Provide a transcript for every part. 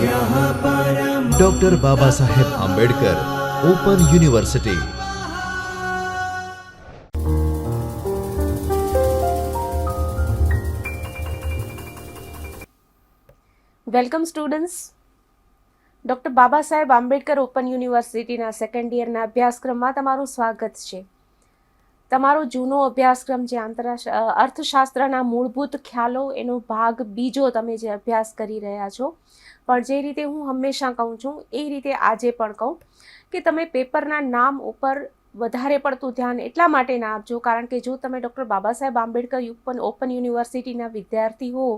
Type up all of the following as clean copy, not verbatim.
Doctor Baba Saheb Ambedkar open university. Welcome students. Doctor Baba Saheb Ambedkar open યુનિવર્સિટીના second યરના અભ્યાસક્રમમાં તમારું સ્વાગત છે. તમારો જૂનો અભ્યાસક્રમ જે અર્થશાસ્ત્રના મૂળભૂત ખ્યાલો એનો ભાગ બીજો તમે જે અભ્યાસ કરી રહ્યા છો, પણ જે રીતે હું હંમેશા કહું છું એ રીતે આજે પણ કહું કે તમે પેપરના નામ ઉપર વધારે પડતું ધ્યાન એટલા માટે ના આપજો, કારણ કે જો તમે ડૉક્ટર બાબા સાહેબ આંબેડકર ઓપન યુનિવર્સિટીના વિદ્યાર્થી હો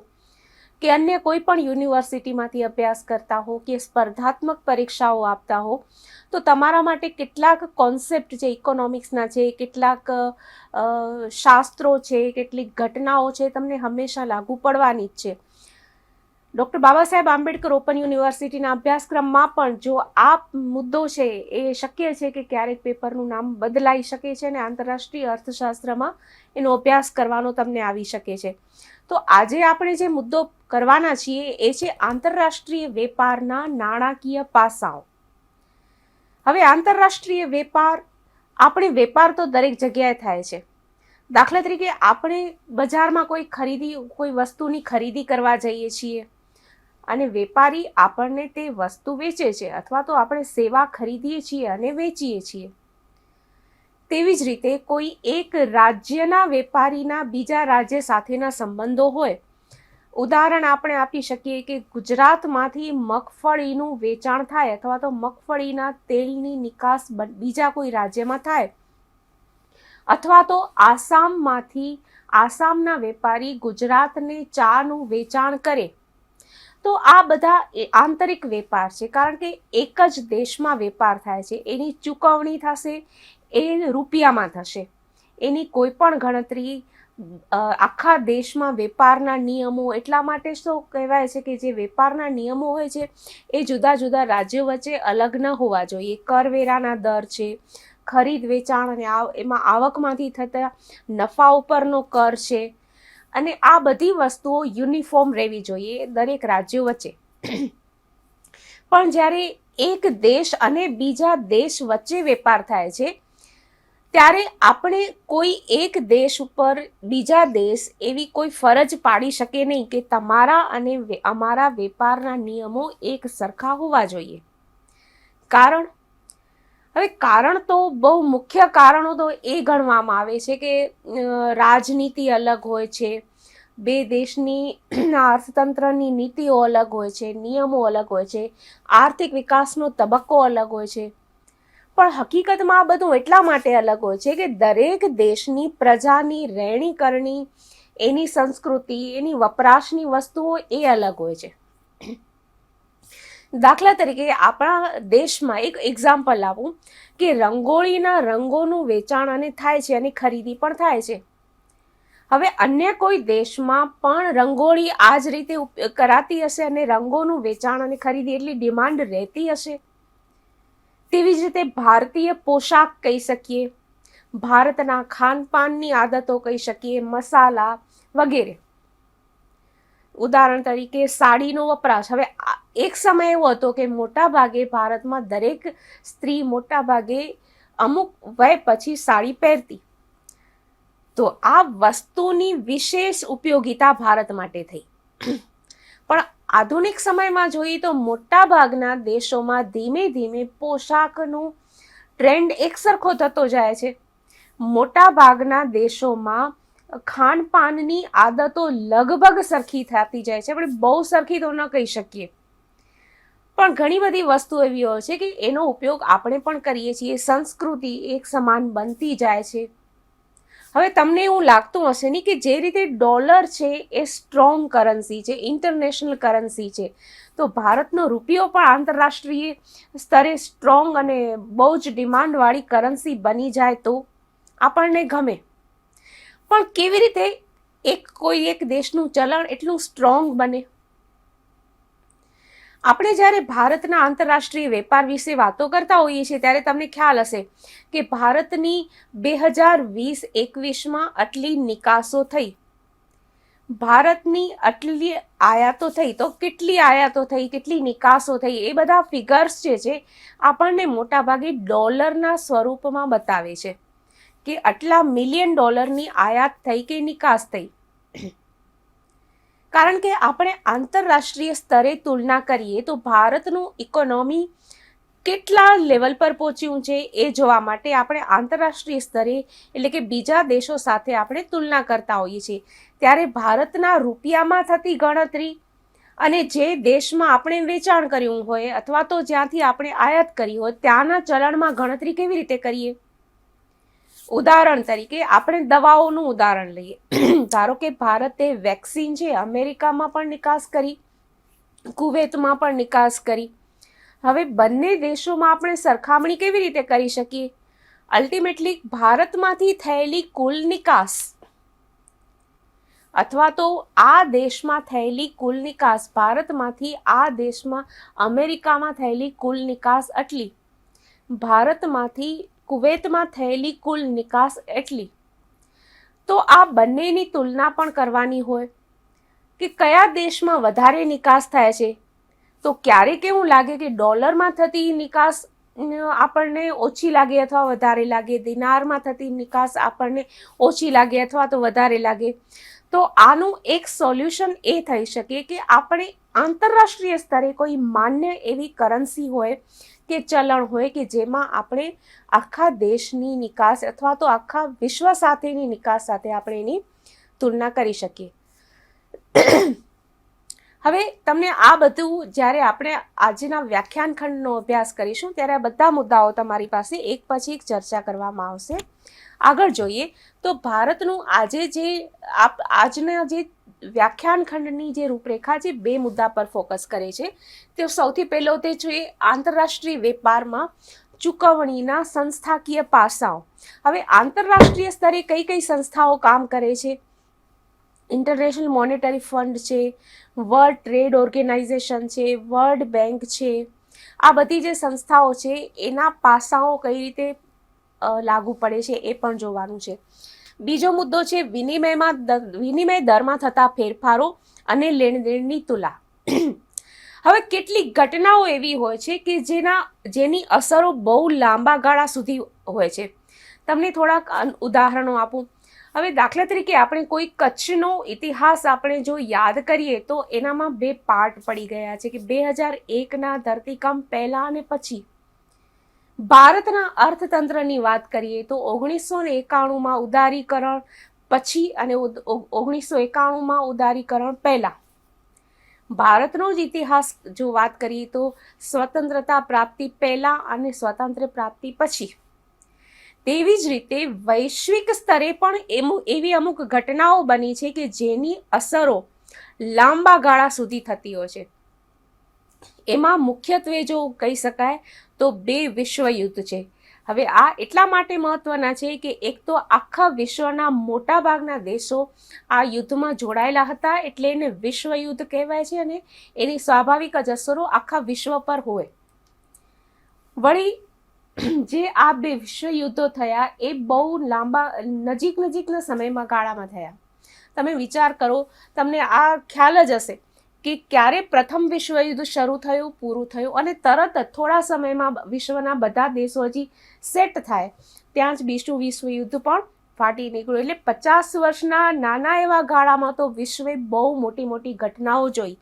કે અન્ય કોઈ પણ યુનિવર્સિટીમાંથી અભ્યાસ કરતા હો કે સ્પર્ધાત્મક પરીક્ષાઓ આપતા હો, તો તમારા માટે કેટલાક કોન્સેપ્ટ જે ઇકોનોમિક્સના છે, કેટલાક શાસ્ત્રો છે, કેટલીક ઘટનાઓ છે, તમને હંમેશા લાગુ પડવાની જ છે. ડૉક્ટર બાબા સાહેબ આંબેડકર ઓપન યુનિવર્સિટીના અભ્યાસક્રમમાં પણ જો આ મુદ્દો છે એ શક્ય છે કે ક્યારેક પેપરનું નામ બદલાઈ શકે છે અને આંતરરાષ્ટ્રીય અર્થશાસ્ત્રમાં એનો અભ્યાસ કરવાનો તમને આવી શકે છે. તો આજે આપણે જે મુદ્દો કરવાના છીએ એ છે આંતરરાષ્ટ્રીય વેપારના નાણાકીય પાસાઓ. હવે આંતરરાષ્ટ્રીય વેપાર તો દરેક જગ્યાએ થાય છે. દાખલા તરીકે આપણે બજારમાં કોઈ વસ્તુની ખરીદી કરવા જઈએ છીએ અને વેપારી આપણને તે વસ્તુ વેચે છે, અથવા તો આપણે સેવા ખરીદીએ છીએ અને વેચીએ છીએ. તેવી જ રીતે કોઈ એક રાજ્યના વેપારીના બીજા રાજ્ય સાથેના સંબંધો હોય. ઉદાહરણ આપણે આપી શકીએ કે ગુજરાતમાંથી મગફળીનું વેચાણ થાય અથવા તો મગફળીના તેલની નિકાસ બીજા કોઈ રાજ્યમાં થાય, અથવા તો આસામના વેપારી ગુજરાતને ચાનું વેચાણ કરે, તો આ બધા આંતરિક વેપાર છે, કારણ કે એક જ દેશમાં વેપાર થાય છે. એની ચૂકવણી થશે એ રૂપિયામાં થશે. એની કોઈ પણ ગણતરી આખા દેશમાં વેપારના નિયમો એટલા માટે તો કહેવાય છે કે જે વેપારના નિયમો હોય છે એ જુદા જુદા રાજ્યો વચ્ચે અલગ ન હોવા જોઈએ. કરવેરાના દર છે, ખરીદ વેચાણ અને એમાં આવકમાંથી થતા નફા ઉપરનો કર છે, અને આ બધી વસ્તુઓ યુનિફોર્મ રહેવી જોઈએ દરેક રાજ્યો વચ્ચે. પણ જ્યારે એક દેશ અને બીજા દેશ વચ્ચે વેપાર થાય છે ત્યારે આપણે કોઈ એક દેશ ઉપર બીજા દેશ એવી કોઈ ફરજ પાડી શકે નહીં કે તમારા અને અમારા વેપારના નિયમો એક સરખા હોવા જોઈએ. કારણ તો બહુ મુખ્ય કારણો તો એ ગણવામાં આવે છે કે રાજનીતિ અલગ હોય છે, બે દેશની અર્થતંત્રની નીતિઓ અલગ હોય છે, નિયમો અલગ હોય છે, આર્થિક વિકાસનો તબક્કો અલગ હોય છે. પણ હકીકતમાં આ બધું એટલા માટે અલગ હોય છે કે દરેક દેશની પ્રજાની રહેણી કરણી, એની સંસ્કૃતિ, એની વપરાશની વસ્તુઓ એ અલગ હોય છે. દાખલા તરીકે આપણા દેશમાં એક એક્ઝામ્પલ આપું કે રંગોળીના રંગોનું વેચાણ અને થાય છે અને ખરીદી પણ થાય છે. હવે અન્ય કોઈ દેશમાં પણ રંગોળી આ જ રીતે કરાતી હશે અને રંગોનું વેચાણ અને ખરીદી એટલી ડિમાન્ડ રહેતી હશે. તેવી જ રીતે ભારતીય પોશાક કહી શકીએ, ભારતના ખાનપાનની આદતો કહી શકીએ, મસાલા વગેરે. ઉદાહરણ તરીકે સાડીનો વપરાશ. હવે એક સમય એવો હતો કે મોટા ભાગે ભારતમાં દરેક સ્ત્રી મોટા ભાગે અમુક વય પછી સાડી પહેરતી. તો આ વસ્તુની વિશેષ ઉપયોગિતા ભારત માટે થઈ. પણ આધુનિક સમયમાં જોઈએ તો મોટા ભાગના દેશોમાં ધીમે ધીમે પોશાકનું ટ્રેન્ડ એકસરખો થતો જાય છે. મોટા ભાગના દેશોમાં ખાનપાનની આદતો લગભગ સરખી થતી જાય છે. આપણે બહુ સરખી તો ન કહી શકીએ, પણ ઘણી બધી વસ્તુ એવી હોય છે કે એનો ઉપયોગ આપણે પણ કરીએ છીએ. સંસ્કૃતિ એક સમાન બનતી જાય છે. હવે તમને એવું લાગતું હશે ને કે જે રીતે ડોલર છે એ સ્ટ્રોંગ કરન્સી છે, ઇન્ટરનેશનલ કરન્સી છે, તો ભારતનો રૂપિયો પણ આંતરરાષ્ટ્રીય સ્તરે સ્ટ્રોંગ અને બહુ જ ડિમાન્ડવાળી કરન્સી બની જાય તો આપણને ગમે. પણ કેવી રીતે કોઈ એક દેશનું ચલણ એટલું સ્ટ્રોંગ બને? આપણે જ્યારે ભારતના આંતરરાષ્ટ્રીય વેપાર વિશે વાતો કરતા હોઈએ છીએ ત્યારે તમને ખ્યાલ હશે કે ભારતની 2020-21માં આટલી નિકાસો થઈ. ભારતની આટલી આયાતો થઈ તો કેટલી આયાતો થઈ, કેટલી નિકાસો થઈ, એ બધા ફિગર્સ જે છે આપણને મોટાભાગે ડોલરના સ્વરૂપમાં બતાવે છે કે આટલા મિલિયન ડોલરની આયાત થઈ કે નિકાસ થઈ. કારણ કે આપણે આંતરરાષ્ટ્રીય સ્તરે તુલના કરીએ તો ભારતનું ઇકોનોમી કેટલા લેવલ પર પહોંચ્યું છે એ જોવા માટે આપણે આંતરરાષ્ટ્રીય સ્તરે એટલે કે બીજા દેશો સાથે આપણે તુલના કરતા હોઈએ છીએ. ત્યારે ભારતના રૂપિયામાં થતી ગણતરી અને જે દેશમાં આપણે વેચાણ કર્યું હોય અથવા તો જ્યાંથી આપણે આયાત કરી હોય ત્યાંના ચલણમાં ગણતરી કેવી રીતે કરીએ. ઉદાહરણ તરીકે આપણે દવાઓનું ઉદાહરણ લઈએ. ધારો કે ભારતે વેક્સિન છે અમેરિકામાં પણ નિકાસ કરી, કુવેતમાં પણ નિકાસ કરી. હવે બંને દેશોમાં આપણે સરખામણી કેવી રીતે કરી શકીએ? અલ્ટિમેટલી ભારતમાંથી થયેલી કુલ નિકાસ અથવા તો આ દેશમાં થયેલી કુલ નિકાસ, ભારતમાંથી આ દેશમાં અમેરિકામાં થયેલી કુલ નિકાસ આટલી, ભારતમાંથી કુવેતમાં થયેલી કુલ નિકાસ એટલી. તો આ બંનેની તુલના પણ કરવાની હોય કે કયા દેશમાં વધારે નિકાસ થાય છે. તો ક્યારેક એવું લાગે કે ડોલરમાં થતી નિકાસ આપણને ઓછી લાગે અથવા વધારે લાગે, દિનારમાં થતી નિકાસ આપણને ઓછી લાગે અથવા તો વધારે લાગે. તો આનું એક સોલ્યુશન એ થઈ શકે કે આપણે આંતરરાષ્ટ્રીય સ્તરે કોઈ માન્ય એવી કરન્સી હોય કે ચલણ હોય કે જેમાં આપણે આખા દેશની નિકાસ અથવા તો આખા વિશ્વ સાથેની નિકાસ સાથે આપણે એની તુલના કરી શકીએ. હવે તમને આ બધું જ્યારે આપણે આજના વ્યાખ્યાન ખંડનો અભ્યાસ કરીશું ત્યારે આ બધા મુદ્દાઓ તમારી પાસે એક પછી એક ચર્ચા કરવામાં આવશે. આગળ જોઈએ તો ભારતનું આજના જે વ્યાખ્યાન ખંડની જે રૂપરેખા છે બે મુદ્દા પર ફોકસ કરે છે. તો સૌથી પહેલો તે છે આંતરરાષ્ટ્રીય વેપારમાં ચૂકવણીના સંસ્થાકીય પાસાઓ. હવે આંતરરાષ્ટ્રીય સ્તરે કઈ કઈ સંસ્થાઓ કામ કરે છે? ઇન્ટરનેશનલ મોનેટરી ફંડ છે, વર્લ્ડ ટ્રેડ ઓર્ગેનાઇઝેશન છે, વર્લ્ડ બેંક છે. આ બધી જે સંસ્થાઓ છે એના પાસાઓ કઈ રીતે લાગુ પડે છે એ પણ જોવાનું છે. બીજો મુદ્દો છે વિનિમય દરમાં થતા ફેરફારો અને લેણદેણની તુલા. હવે કેટલીક ઘટનાઓ એવી હોય છે કે જેની અસરો બહુ લાંબા ગાળા સુધી હોય છે. તમને થોડાક ઉદાહરણો આપું. હવે દાખલા તરીકે આપણે કોઈ કચ્છનો ઇતિહાસ આપણે જો યાદ કરીએ તો એનામાં બે પાર્ટ પડી ગયા છે કે 2001ના ધરતીકંપ પહેલા અને પછી. ભારતના અર્થતંત્રની વાત કરીએ તો 1991માં ઉદારીકરણ પછી અને 1991માં ઉદારીકરણ પહેલા. ભારતનો જ ઇતિહાસ જો વાત કરીએ તો સ્વતંત્રતા પ્રાપ્તિ પહેલા અને સ્વતંત્ર પ્રાપ્તિ પછી. તેવી જ રીતે વૈશ્વિક સ્તરે પણ એવી અમુક ઘટનાઓ બની છે કે જેની અસરો લાંબા ગાળા સુધી થતી હોય છે. એમાં મુખ્યત્વે જો કહી શકાય તો બે વિશ્વયુદ્ધ છે. હવે આ એટલા માટે મહત્વના છે કે એક તો આખા વિશ્વના મોટા ભાગના દેશો આ યુદ્ધમાં જોડાયેલા હતા એટલે એને વિશ્વયુદ્ધ કહેવાય છે અને એની સ્વાભાવિક જ અસરો આખા વિશ્વ પર હોય. વળી જે આ બે વિશ્વયુદ્ધો થયા એ બહુ લાંબા નજીકના સમયમાં ગાળામાં થયા. તમે વિચાર કરો, તમને આ ખ્યાલ જ હશે કે ક્યારે પ્રથમ વિશ્વયુદ્ધ શરૂ થયું, પૂરું થયું અને તરત જ થોડા સમયમાં વિશ્વના બધા દેશો હજી સેટ થાય ત્યાં જ બીજું વિશ્વયુદ્ધ પણ ફાટી નીકળ્યું. એટલે 50 વર્ષના નાના એવા ગાળામાં તો વિશ્વે બહુ મોટી મોટી ઘટનાઓ જોઈ.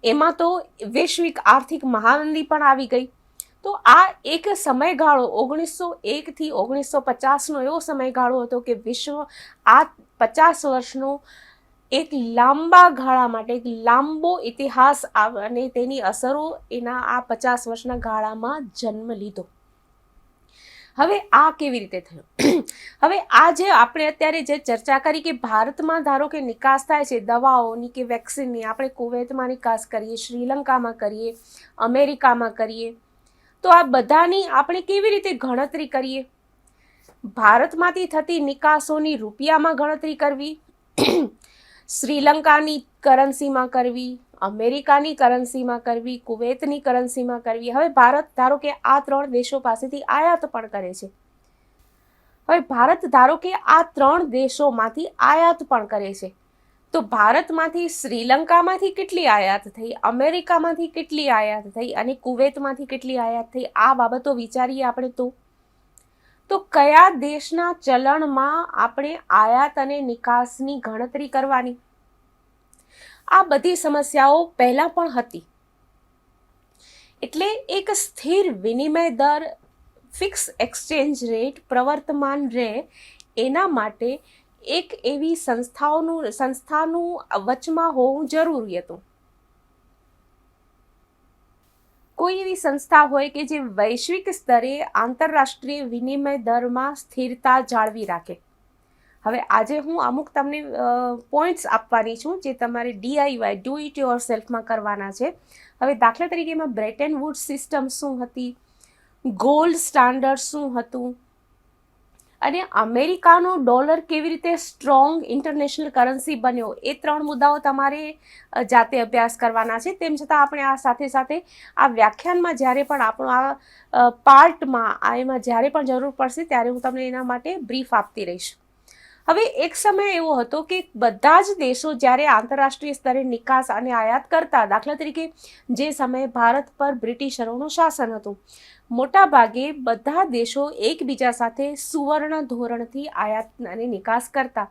એમાં તો વૈશ્વિક આર્થિક મહામંદી પણ આવી ગઈ. તો આ એક સમયગાળો 1901થી 1950નો એવો સમયગાળો હતો કે વિશ્વ આ 50 વર્ષનો એક લાંબા ગાળા માટે એક લાંબો ઇતિહાસ અને તેની અસરો એના આ 50 વર્ષના ગાળામાં જન્મ લીધો. હવે આ કેવી રીતે થયું? હવે આ જે આપણે અત્યારે જે ચર્ચા કરી કે ભારતમાં ધારો કે નિકાસ થાય છે દવાઓની કે વેક્સિનની, આપણે કુવૈતમાં નિકાસ કરીએ, શ્રીલંકામાં કરીએ, અમેરિકામાં કરીએ. તો આ બધાની આપણે કેવી રીતે ગણતરી કરીએ? ભારતમાંથી થતી નિકાસોની રૂપિયામાં ગણતરી કરવી, શ્રીલંકાની કરન્સીમાં કરવી, અમેરિકાની કરન્સીમાં કરવી, કુવૈતની કરન્સીમાં કરવી. હવે ભારત ધારો કે આ 3 દેશો પાસેથી આયાત પણ કરે છે. હવે ભારત ધારો કે આ 3 દેશોમાંથી આયાત પણ કરે છે તો ભારતમાંથી શ્રીલંકામાંથી કેટલી આયાત થઈ, અમેરિકામાંથી કેટલી આયાત થઈ અને કુવૈતમાંથી કેટલી આયાત થઈ, આ બાબતો વિચારીએ આપણે. તો કયા દેશના ચલણમાં આપણે આયાત અને નિકાસની ગણતરી કરવાની, આ બધી સમસ્યાઓ પહેલા પણ હતી. એટલે એક સ્થિર વિનિમય દર, ફિક્સ એક્સચેન્જ રેટ પ્રવર્તમાન રહે એના માટે એક એવી સંસ્થાનું વચમાં હોવું જરૂરી હતું. કોઈ એવી સંસ્થા હોય કે જે વૈશ્વિક સ્તરે આંતરરાષ્ટ્રીય વિનિમય દરમાં સ્થિરતા જાળવી રાખે. હવે આજે હું અમુક તમને પોઈન્ટ્સ આપવાની છું જે તમારે DIY ડુ ઇટ યોર સેલ્ફમાં કરવાના છે. હવે દાખલા તરીકે એમાં બ્રેટન વુડ્સ સિસ્ટમ શું હતી, ગોલ્ડ સ્ટાન્ડર્ડ શું હતું, અને અમેરિકાનો ડોલર કેવી રીતે સ્ટ્રોંગ ઇન્ટરનેશનલ કરન્સી બન્યો, એ 3 મુદ્દાઓ તમારે જાતે અભ્યાસ કરવાના છે. તેમ છતાં આપણે આ સાથે સાથે આ વ્યાખ્યાનમાં જ્યારે પણ આપણો આ પાર્ટમાં એમાં જ્યારે પણ જરૂર પડશે ત્યારે હું તમને એના માટે બ્રીફ આપતી રહીશ. હવે એક સમય એવો હતો કે બધા જ દેશો જ્યારે આંતરરાષ્ટ્રીય સ્તરે નિકાસ અને આયાત કરતા, દાખલા તરીકે જે સમયે ભારત પર બ્રિટિશરોનું શાસન હતું, મોટા ભાગે બધા દેશો એકબીજા સાથે સુવર્ણ ધોરણથી આયાત અને નિકાસ કરતા.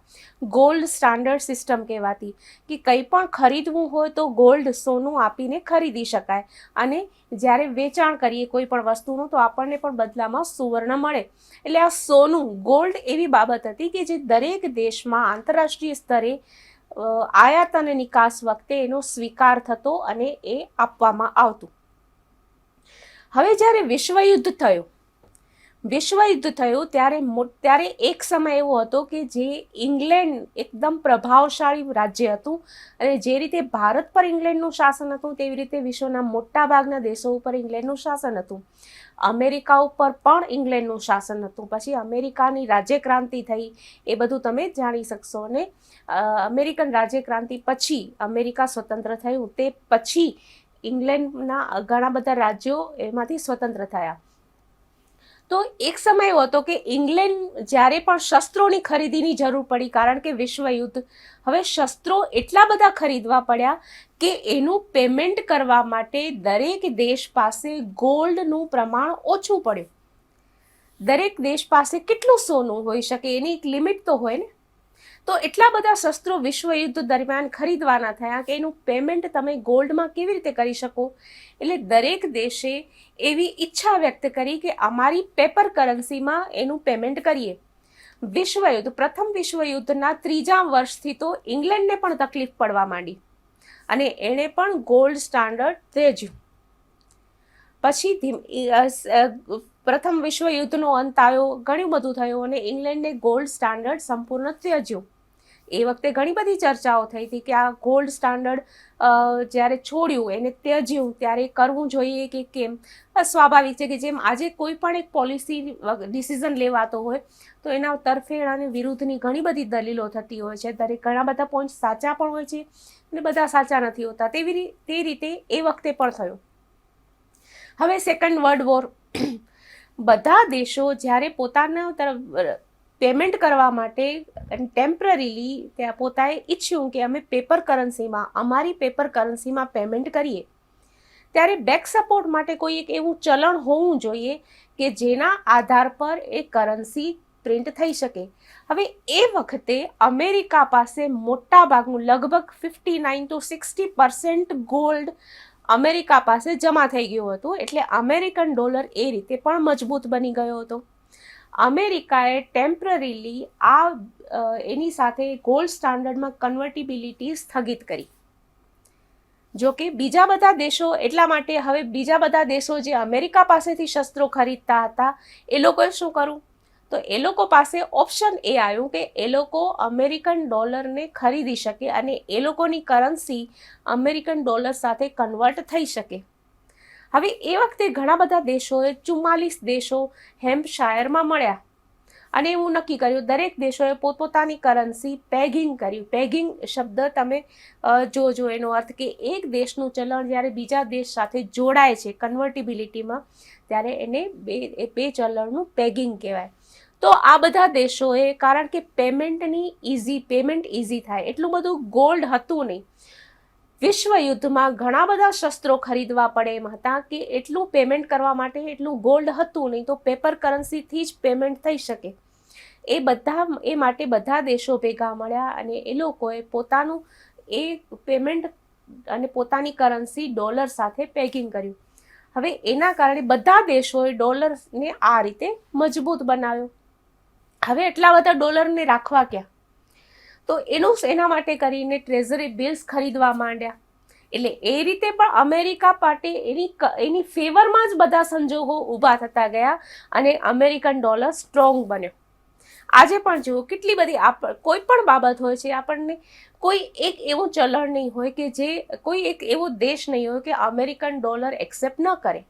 ગોલ્ડ સ્ટાન્ડર્ડ સિસ્ટમ કહેવાતી કે કંઈ પણ ખરીદવું હોય તો ગોલ્ડ, સોનું આપીને ખરીદી શકાય, અને જ્યારે વેચાણ કરીએ કોઈ પણ વસ્તુનું તો આપણને પણ બદલામાં સુવર્ણ મળે. એટલે આ સોનું, ગોલ્ડ એવી બાબત હતી કે જે દરેક દેશમાં આંતરરાષ્ટ્રીય સ્તરે આયાત અને નિકાસ વખતે એનો સ્વીકાર થતો અને એ આપવામાં આવતું. હવે જ્યારે વિશ્વયુદ્ધ થયું ત્યારે એક સમય એવો હતો કે જે ઇંગ્લેન્ડ એકદમ પ્રભાવશાળી રાજ્ય હતું, અને જે રીતે ભારત પર ઇંગ્લેન્ડનું શાસન હતું તેવી રીતે વિશ્વના મોટા ભાગના દેશો ઉપર ઇંગ્લેન્ડનું શાસન હતું. અમેરિકા ઉપર પણ ઇંગ્લેન્ડનું શાસન હતું. પછી અમેરિકાની રાજ્યક્રાંતિ થઈ, એ બધું તમે જાણી શકશો. અને અમેરિકન રાજ્યક્રાંતિ પછી અમેરિકા સ્વતંત્ર થયું, તે પછી ઇંગ્લેન્ડના ઘણા બધા રાજ્યો એમાંથી સ્વતંત્ર થયા. તો એક સમય એવો હતો કે ઇંગ્લેન્ડ જ્યારે પણ શસ્ત્રોની ખરીદીની જરૂર પડી, કારણ કે વિશ્વયુદ્ધ, હવે શસ્ત્રો એટલા બધા ખરીદવા પડ્યા કે એનું પેમેન્ટ કરવા માટે દરેક દેશ પાસે ગોલ્ડનું પ્રમાણ ઓછું પડ્યું. દરેક દેશ પાસે કેટલું સોનું હોઈ શકે એની એક લિમિટ તો હોય ને. તો એટલા બધા શસ્ત્રો વિશ્વયુદ્ધ દરમિયાન ખરીદવાના થયા કે એનું પેમેન્ટ તમે ગોલ્ડમાં કેવી રીતે કરી શકો. એટલે દરેક દેશે એવી ઈચ્છા વ્યક્ત કરી કે અમારી પેપર કરન્સીમાં એનું પેમેન્ટ કરીએ. પ્રથમ વિશ્વયુદ્ધના 3જા વર્ષથી તો ઇંગ્લેન્ડને પણ તકલીફ પડવા માંડી અને એણે પણ ગોલ્ડ સ્ટાન્ડર્ડ ત્યજ્યું. પછી પ્રથમ વિશ્વયુદ્ધનો અંત આવ્યો, ઘણું બધું થયું અને ઇંગ્લેન્ડને ગોલ્ડ સ્ટાન્ડર્ડ સંપૂર્ણ ત્યજ્યું. એ વખતે ઘણી બધી ચર્ચાઓ થઈ હતી કે આ ગોલ્ડ સ્ટાન્ડર્ડ જ્યારે છોડ્યું, એને ત્યજ્યું, ત્યારે કરવું જોઈએ કે કેમ. સ્વાભાવિક છે કે જેમ આજે કોઈ પણ એક પોલિસી ડિસિઝન લેવાતો હોય તો એના તરફેણ અને વિરુદ્ધની ઘણી બધી દલીલો થતી હોય છે. ઘણા બધા પોઈન્ટ સાચા પણ હોય છે અને બધા સાચા નથી હોતા. તે રીતે એ વખતે પણ થયું. હવે સેકન્ડ વર્લ્ડ વોર, બધા દેશો જ્યારે પોતાના તરફ પેમેન્ટ કરવા માટે ટેમ્પરરીલી ત્યાં પોતાએ ઈચ્છ્યું કે અમે અમારી પેપર કરન્સીમાં પેમેન્ટ કરીએ, ત્યારે બેક સપોર્ટ માટે કોઈ એક એવું ચલણ હોવું જોઈએ કે જેના આધાર પર એ કરન્સી પ્રિન્ટ થઈ શકે. હવે એ વખતે અમેરિકા પાસે મોટા ભાગનું લગભગ 59 to 60% ગોલ્ડ અમેરિકા પાસે જમા થઈ ગયું હતું. એટલે અમેરિકન ડોલર એ રીતે પણ મજબૂત બની ગયો હતો. અમેરિકાએ ટેમ્પરરીલી એની સાથે ગોલ્ડ સ્ટાન્ડર્ડમાં કન્વર્ટિબિલિટી સ્થગિત કરી. જો કે બીજા બધા દેશો, એટલા માટે હવે બીજા બધા દેશો જે અમેરિકા પાસેથી શસ્ત્રો ખરીદતા હતા એ લોકોએ શું કરવું, તો એ લોકો પાસે ઓપ્શન એ આવ્યું કે એ લોકો અમેરિકન ડોલરને ખરીદી શકે અને એ લોકોની કરન્સી અમેરિકન ડોલર સાથે કન્વર્ટ થઈ શકે. હવે એ વખતે ઘણા બધા દેશોએ 44 દેશો હેમ્પશાયરમાં મળ્યા અને એવું નક્કી કર્યું, દરેક દેશોએ પોતપોતાની કરન્સી પેગિંગ કર્યું. પેગિંગ શબ્દ તમે જોજો, એનો અર્થ કે એક દેશનું ચલણ જ્યારે બીજા દેશ સાથે જોડાય છે કન્વર્ટિબિલિટીમાં, ત્યારે એને બે ચલણનું પેગિંગ કહેવાય. તો આ બધા દેશોએ, કારણ કે પેમેન્ટ ઇઝી થાય એટલું બધું ગોલ્ડ હતું નહીં, વિશ્વ યુદ્ધમાં ઘણા બધા શસ્ત્રો ખરીદવા પડે એમ હતા કે એટલું પેમેન્ટ કરવા માટે એટલું ગોલ્ડ હતું નહીં, તો પેપર કરન્સીથી જ પેમેન્ટ થઈ શકે. એ માટે બધા દેશો ભેગા મળ્યા અને એ લોકોએ પોતાનું એ પેમેન્ટ અને પોતાની કરન્સી ડોલર સાથે પેકિંગ કર્યું. હવે એના કારણે બધા દેશોએ ડોલરને આ રીતે મજબૂત બનાવ્યો. હવે એટલા બધા ડોલરને રાખવા ક્યાં? તો એના માટે કરીને ટ્રેઝરી બિલ્સ ખરીદવા માંડ્યા. એટલે એ રીતે પણ અમેરિકા માટે એની ફેવરમાં જ બધા સંજોગો ઊભા થતા ગયા અને અમેરિકન ડોલર સ્ટ્રોંગ બન્યો. આજે પણ જુઓ, કેટલી બધી કોઈ પણ બાબત હોય છે, આપણને કોઈ એક એવું ચલણ નહીં હોય કે જે કોઈ એક એવો દેશ નહીં હોય કે અમેરિકન ડોલર એક્સેપ્ટ ન કરે.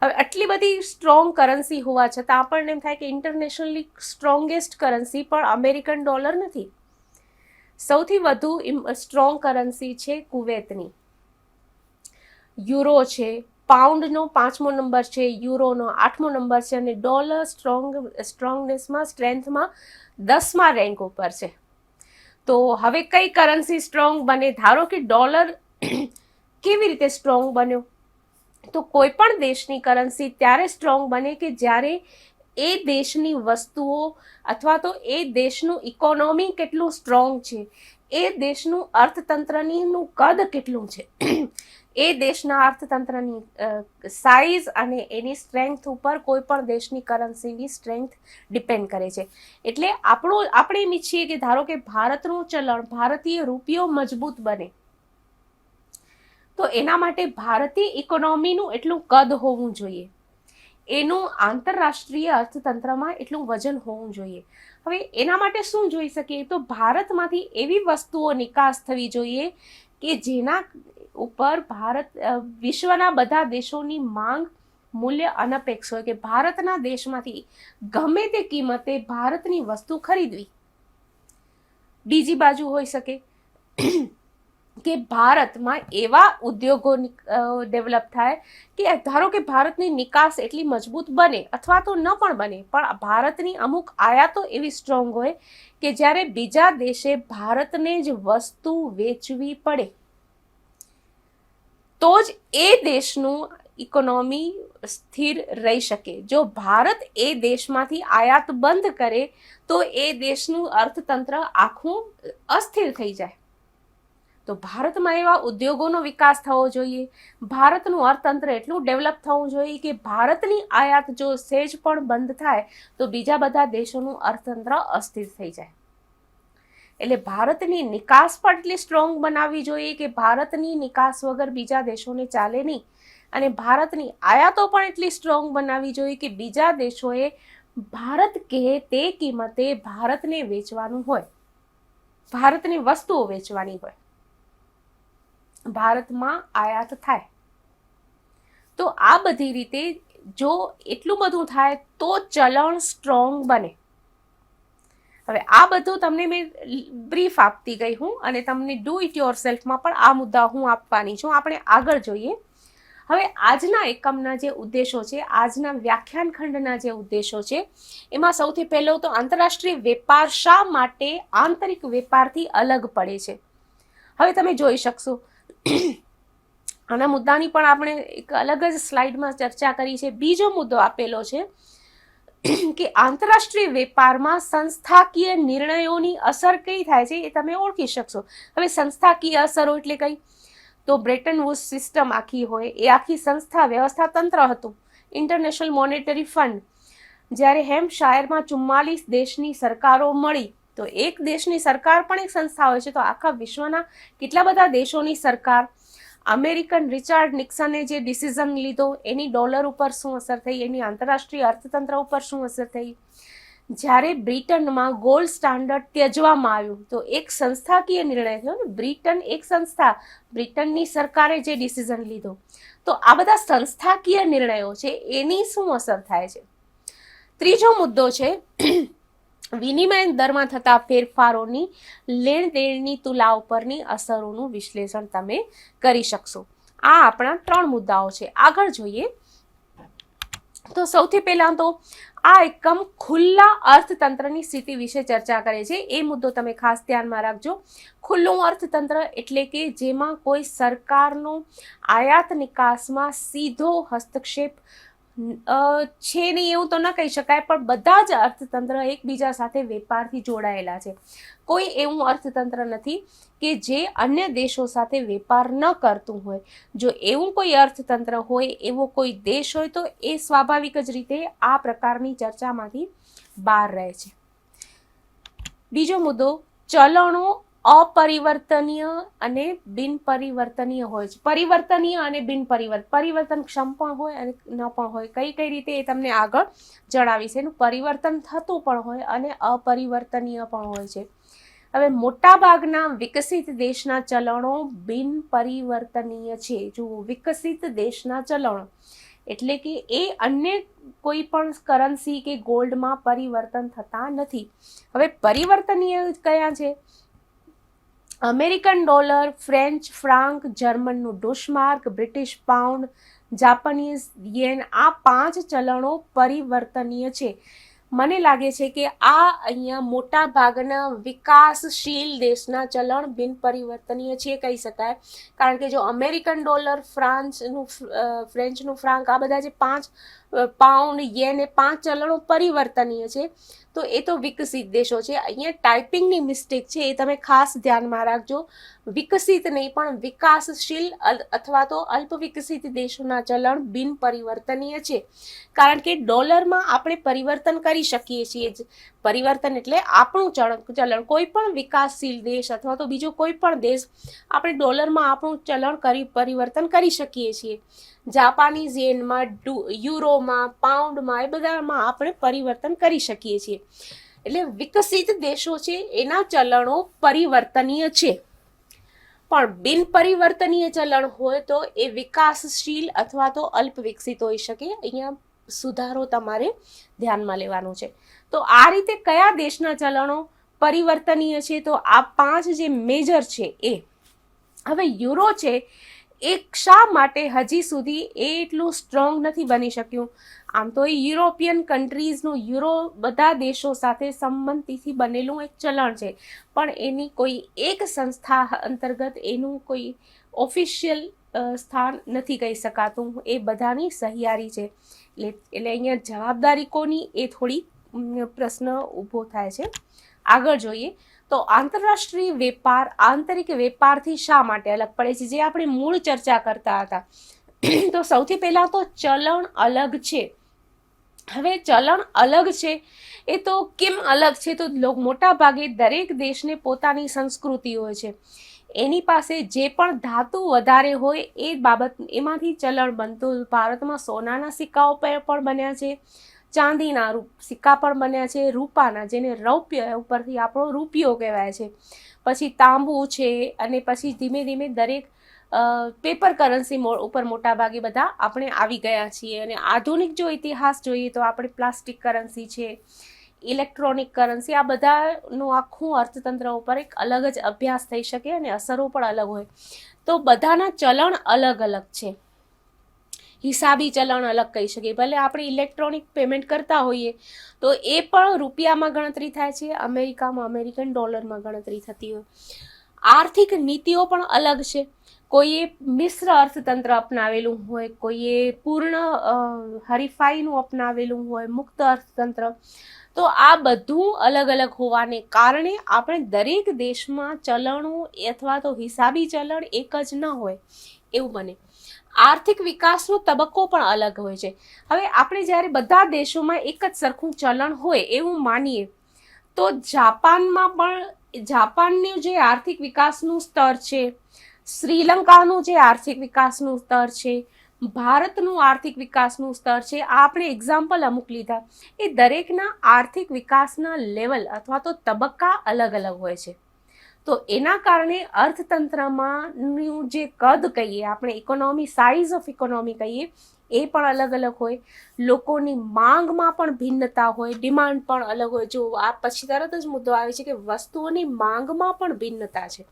હવે આટલી બધી સ્ટ્રોંગ કરન્સી હોવા છતાં આપણને એમ થાય કે ઇન્ટરનેશનલી સ્ટ્રોંગેસ્ટ કરન્સી પણ અમેરિકન ડોલર નથી. સૌથી વધુ સ્ટ્રોંગ કરન્સી છે કુવૈતની, યુરો છે, પાઉન્ડનો 5મો નંબર છે, યુરોનો 8મો નંબર છે અને ડોલર સ્ટ્રોંગનેસમાં સ્ટ્રેન્થમાં 10મા રેન્ક ઉપર છે. તો હવે કઈ કરન્સી સ્ટ્રોંગ બને? ધારો કે ડોલર કેવી રીતે સ્ટ્રોંગ બન્યો? તો કોઈ પણ દેશની કરન્સી ત્યારે સ્ટ્રોંગ બને કે જ્યારે એ દેશની વસ્તુઓ અથવા તો એ દેશનું ઇકોનોમી કેટલું સ્ટ્રોંગ છે, એ દેશનું અર્થતંત્રનું કદ કેટલું છે, એ દેશના અર્થતંત્રની સાઇઝ અને એની સ્ટ્રેન્થ ઉપર કોઈ પણ દેશની કરન્સીની સ્ટ્રેન્થ ડિપેન્ડ કરે છે. એટલે આપણે એમ ઈચ્છીએ કે ધારો કે ભારતનું ચલણ, ભારતીય રૂપિયો મજબૂત બને, તો એના માટે ભારતીય ઇકોનોમીનું એટલું કદ હોવું જોઈએ, એનું આંતરરાષ્ટ્રીય અર્થતંત્રમાં એટલું વજન હોવું જોઈએ. હવે એના માટે શું જોઈ શકીએ? તો ભારતમાંથી એવી વસ્તુઓ નિકાસ થવી જોઈએ કે જેના ઉપર વિશ્વના બધા દેશોની માંગ, મૂલ્ય અનપેક્ષ હોય, કે ભારતના દેશમાંથી ગમે તે કિંમતે ભારતની વસ્તુ ખરીદવી. બીજી બાજુ હોઈ શકે કે ભારતમાં એવા ઉદ્યોગો ડેવલપ થાય કે ધારો કે ભારતની નિકાસ એટલી મજબૂત બને અથવા તો ન પણ બને, પણ ભારતની અમુક આયાતો એવી સ્ટ્રોંગ હોય કે જ્યારે બીજા દેશે ભારતને જ વસ્તુ વેચવી પડે તો જ એ દેશનું ઇકોનોમી સ્થિર રહી શકે. જો ભારત એ દેશમાંથી આયાત બંધ કરે તો એ દેશનું અર્થતંત્ર આખું અસ્થિર થઈ જાય. તો ભારતમાં એવા ઉદ્યોગોનો વિકાસ થવો જોઈએ, ભારતનું અર્થતંત્ર એટલું ડેવલપ થવું જોઈએ કે ભારતની આયાત જો સહેજ પણ બંધ થાય તો બીજા બધા દેશોનું અર્થતંત્ર અસ્થિર થઈ જાય. એટલે ભારતની નિકાસ પણ એટલી સ્ટ્રોંગ બનાવવી જોઈએ કે ભારતની નિકાસ વગર બીજા દેશોને ચાલે નહીં, અને ભારતની આયાતો પણ એટલી સ્ટ્રોંગ બનાવવી જોઈએ કે બીજા દેશોએ ભારત કહે તે કિંમતે ભારતને વેચવાનું હોય, ભારતની વસ્તુઓ વેચવાની હોય, ભારતમાં આયાત થાય. તો આ બધી રીતે જો એટલું બધું થાય તો ચલણ સ્ટ્રોંગ બને. હવે આ બધું તમને મેં બ્રીફ આપતી ગઈ હું, અને તમને ડુ ઇટ યોર સેલ્ફમાં પણ આ મુદ્દા હું આપવાની છું. આપણે આગળ જોઈએ. હવે આજના એકમના જે ઉદ્દેશો છે, આજના વ્યાખ્યાન ખંડના જે ઉદ્દેશો છે, એમાં સૌથી પહેલો તો આંતરરાષ્ટ્રીય વેપાર શા માટે આંતરિક વેપારથી અલગ પડે છે. હવે તમે જોઈ શકશો આના મુદ્દાની પણ આપણે એક અલગ જ સ્લાઇડમાં ચર્ચા કરી છે. બીજો મુદ્દો આપેલો છે કે આંતરરાષ્ટ્રીય વેપારમાં સંસ્થાકીય નિર્ણયોની અસર કઈ થાય છે એ તમે ઓળખી શકશો. હવે સંસ્થાકીય અસરો એટલે કઈ? તો બ્રેટન વુડ્સ સિસ્ટમ આખી હોય, એ આખી સંસ્થા વ્યવસ્થા તંત્ર હતું. ઇન્ટરનેશનલ મોનેટરી ફંડ, જ્યારે હેમ્પશાયરમાં 44 દેશની સરકારો મળી, તો એક દેશની સરકાર પણ એક સંસ્થા હોય છે, તો આખા વિશ્વના કેટલા બધા દેશોની સરકાર. અમેરિકન રિચાર્ડ નિક્સને જે ડિસિઝન લીધો એની ડોલર ઉપર શું અસર થઈ, એની આંતરરાષ્ટ્રીય અર્થતંત્ર ઉપર શું અસર થઈ. જ્યારે બ્રિટનમાં ગોલ્ડ સ્ટાન્ડર્ડ ત્યજવામાં આવ્યું તો એક સંસ્થાકીય નિર્ણય થયો ને, બ્રિટન એક સંસ્થા, બ્રિટનની સરકારે જે ડિસિઝન લીધો, તો આ બધા સંસ્થાકીય નિર્ણયો છે એની શું અસર થાય છે. ત્રીજો મુદ્દો છે વિનિમય દરમાં થતા ફેરફારોની લેણ દેણની તુલા ઉપરની અસરોનું વિશ્લેષણ તમે કરી શકશો. આ આપણા 3 મુદ્દાઓ છે. આગળ જોઈએ. તો સૌથી પહેલાં તો આ એકમ ખુલ્લા અર્થતંત્રની સ્થિતિ વિશે ચર્ચા કરે છે. એ મુદ્દો તમે ખાસ ધ્યાનમાં રાખજો. ખુલ્લું અર્થતંત્ર એટલે કે જેમાં કોઈ સરકારનો આયાત નિકાસમાં સીધો હસ્તક્ષેપ છે નહીં એવું તો ન કહી શકાય, પણ બધા જ અર્થતંત્ર એકબીજા સાથે વેપારથી જોડાયેલા છે. કોઈ એવું અર્થતંત્ર નથી કે જે અન્ય દેશો સાથે વેપાર ન કરતું હોય. જો એવું કોઈ અર્થતંત્ર હોય, એવો કોઈ દેશ હોય, તો એ સ્વાભાવિક જ રીતે આ પ્રકારની ચર્ચામાંથી બહાર રહે છે. બીજો મુદ્દો, ચલણો અપરિવર્તનીય અને બિનપરિવર્તનીય હોય છે. પરિવર્તનીય અને પરિવર્તનક્ષમ પણ હોય અને ન પણ હોય. કઈ કઈ રીતે એ તમને આગળ જણાવીશ. એનું પરિવર્તન થતું પણ હોય અને અપરિવર્તનીય પણ હોય છે. હવે મોટાભાગના વિકસિત દેશના ચલણો બિનપરિવર્તનીય છે. જો વિકસિત દેશના ચલણો એટલે કે એ અન્ય કોઈ પણ કરન્સી કે ગોલ્ડમાં પરિવર્તન થતા નથી. હવે પરિવર્તનીય કયા છે? અમેરિકન ડોલર, ફ્રેન્ચ ફ્રાંક, જર્મનનું Deutschmark, British pound, Japanese yen, આ 5 ચલણો પરિવર્તનીય છે. મને લાગે છે કે આ અહીંયા મોટા ભાગના વિકાસશીલ દેશના ચલણ બિનપરિવર્તનીય છે કહી શકાય. કારણ કે જો અમેરિકન ડોલર, ફ્રેન્ચનું ફ્રાંક, આ બધા જે 5 પાઉન્ડ, યેન, એ 5 ચલણો પરિવર્તનીય છે. તો એ તો વિકસિત દેશો છે. અહીંયા ટાઈપિંગની મિસ્ટેક છે, એ તમે ખાસ ધ્યાનમાં રાખજો. વિકસિત નહીં પણ વિકાસશીલ અથવા તો અલ્પ વિકસિત દેશોના ચલણ બિનપરિવર્તનીય છે. કારણ કે ડોલરમાં આપણે પરિવર્તન કરી શકીએ છીએ. પરિવર્તન એટલે આપણું ચલણ. કોઈ પણ વિકાસશીલ દેશ અથવા તો બીજો કોઈ પણ દેશ, આપણે ડોલરમાં આપણું ચલણ પરિવર્તન કરી શકીએ છીએ. જાપાનીઝ યેનમાં, યુરોમાં, પાઉન્ડમાં, એ બધામાં આપણે પરિવર્તન કરી શકીએ છીએ. એટલે વિકસિત દેશો છે એના ચલણો પરિવર્તનીય છે. પણ બિનપરિવર્તનીય ચલણ હોય તો એ વિકાસશીલ અથવા તો અલ્પ વિકસિત હોઈ શકે. અહીંયા સુધારો તમારે ધ્યાનમાં લેવાનો છે. તો આ રીતે કયા દેશના ચલણો પરિવર્તનીય છે? તો આ 5 જે મેજર છે એ. હવે યુરો છે એ શા માટે હજી સુધી એટલું સ્ટ્રોંગ નથી બની શક્યું? આમ તો એ યુરોપિયન કન્ટ્રીઝનું યુરો બધા દેશો સાથે સંમતિથી બનેલું એક ચલણ છે, પણ એની કોઈ એક સંસ્થા અંતર્ગત એનું કોઈ ઓફિશિયલ સ્થાન નથી કહી શકાતું. એ બધાની સહિયારી છે. એટલે અહીંયા જવાબદારી કોની, એ થોડી પ્રશ્ન ઊભો થાય છે. આગળ જોઈએ તો આંતરરાષ્ટ્રીય વેપાર આંતરિક વેપારથી શા માટે અલગ પડે છે, જે આપણે મૂળ ચર્ચા કરતા હતા. તો સૌથી પહેલા તો ચલણ અલગ છે. હવે ચલણ અલગ છે એ તો કેમ અલગ છે? તો મોટા ભાગે દરેક દેશને પોતાની સંસ્કૃતિ હોય છે. એની પાસે જે પણ ધાતુ વધારે હોય એ બાબત એમાંથી ચલણ બનતું. ભારતમાં સોનાના સિક્કાઓ પણ બન્યા છે, ચાંદીના સિક્કા પણ બન્યા છે, રૂપાના, જેને રૌપ્ય ઉપરથી આપણો રૂપિયો કહેવાય છે, પછી તાંબુ છે, અને પછી ધીમે ધીમે દરેક પેપર કરન્સી ઉપર મોટા ભાગે બધા આપણે આવી ગયા છીએ. અને આધુનિક જો ઇતિહાસ જોઈએ તો આપણે પ્લાસ્ટિક કરન્સી છે, ઇલેક્ટ્રોનિક કરન્સી, આ બધાનું આખું અર્થતંત્ર ઉપર એક અલગ જ અભ્યાસ થઈ શકે અને અસરો પણ અલગ હોય. તો બધાના ચલણ અલગ અલગ છે. હિસાબી ચલણ અલગ કહી શકીએ. ભલે આપણે ઇલેક્ટ્રોનિક પેમેન્ટ કરતા હોઈએ તો એ પણ રૂપિયામાં ગણતરી થાય છે, અમેરિકામાં અમેરિકન ડોલરમાં ગણતરી થતી હોય. આર્થિક નીતિઓ પણ અલગ છે. કોઈએ મિશ્ર અર્થતંત્ર અપનાવેલું હોય, કોઈએ પૂર્ણ હરીફાઈનું અપનાવેલું હોય, મુક્ત અર્થતંત્ર. તો આ બધું અલગ અલગ હોવાને કારણે આપણે દરેક દેશમાં ચલણો અથવા તો હિસાબી ચલણ એક જ ન હોય એવું બને. આર્થિક વિકાસનો તબક્કો પણ અલગ હોય છે. હવે આપણે જ્યારે બધા દેશોમાં એક જ સરખું ચલણ હોય એવું માનીએ તો જાપાનનું જે આર્થિક વિકાસનું સ્તર છે, શ્રીલંકાનું જે આર્થિક વિકાસનું સ્તર છે, ભારતનું આર્થિક વિકાસનું સ્તર છે, આ આપણે એક્ઝામ્પલ અમુક લીધા. એ દરેકના આર્થિક વિકાસના લેવલ અથવા તો તબક્કા અલગ અલગ હોય છે. તો એના કારણે અર્થતંત્રમાંનું જે કદ કહીએ આપણે, ઇકોનોમી, સાઇઝ ઓફ ઇકોનોમી કહીએ, એ પણ અલગ અલગ હોય. લોકોની માંગમાં પણ ભિન્નતા હોય, ડિમાન્ડ પણ અલગ હોય. જો આ પછી તરત જ મુદ્દો આવે છે કે વસ્તુઓની માંગમાં પણ ભિન્નતા છે.